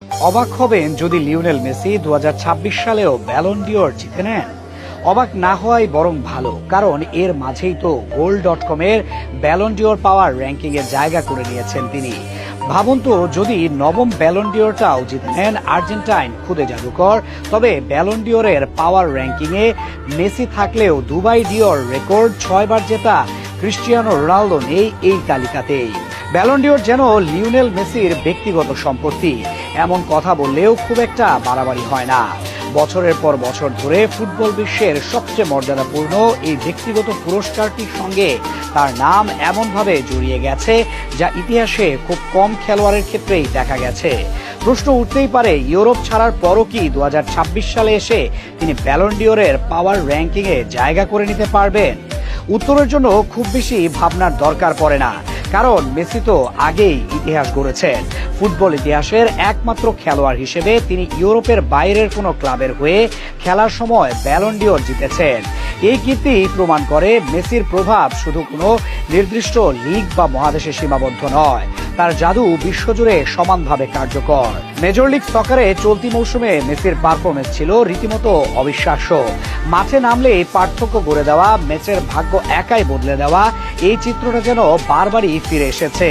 অবাক হবেন যদি লিওনেল মেসি 2026 সালেও ব্যালন ডিওর জিতে নেন। অবাক না হওয়াই বরং ভালো, কারণ এর মাঝেই তো গোল.com এর ব্যালন ডিওর পাওয়ার র্যাঙ্কিং এ জায়গা করে নিয়েছেন তিনি। ভাবুন তো, যদি নবম ব্যালন ডিওরটাও জিতে নেন আর্জেন্টাইন খুদে জাদুকর, তবে ব্যালন ডিওরের পাওয়ার র্যাঙ্কিং এ মেসি থাকলেও দুবাই ডিওর রেকর্ড 6 বার জেতা ক্রিস্টিয়ানো রোনালদো নেই এই তালিকাতেই। ব্যালন ডিওর যেন লিওনেল মেসির ব্যক্তিগত সম্পত্তি, এমন কথা বললেও খুব একটা বাড়াবাড়ি হয় না। বছরের পর বছর ধরে ফুটবল বিশ্বের সবচেয়ে মর্যাদাপূর্ণ এই ব্যক্তিগত পুরস্কারটির সঙ্গে তার নাম এমনভাবে জড়িয়ে গেছে, যা ইতিহাসে খুব কম খেলোয়াড়ের ক্ষেত্রেই দেখা গেছে। প্রশ্ন উঠতেই পারে, ইউরোপ ছাড়ার পরও কি 2026 সালে এসে তিনি ব্যালন ডিওরের পাওয়ার র্যাঙ্কিং এ জায়গা করে নিতে পারবেন? উত্তরের জন্য খুব বেশি ভাবনার দরকার পড়ে না, কারণ মেসি তো আগেই ইতিহাস গড়েছেন। ফুটবল ইতিহাসের একমাত্র খেলোয়াড় হিসেবে তিনি ইউরোপের বাইরের কোনো ক্লাবের হয়ে খেলার সময় ব্যালন ডিওর জিতেছেন। এই কীর্তি প্রমাণ করে মেসির প্রভাব শুধু কোনো নির্দিষ্ট লিগ বা মহাদেশে সীমাবদ্ধ নয়, তার জাদু বিশ্বজুড়ে সমানভাবে কার্যকর। মেজর লিগ সকারে চলতি মৌসুমে মেসির পারফরমেন্স ছিল রীতিমতো অবিশ্বাস্য। মাঠে নামলেই পার্থক্য গড়ে দেওয়া, ম্যাচের ভাগ্য একাই বদলে দেওয়া, এই চিত্রটা যেন বারবারই ফিরে এসেছে।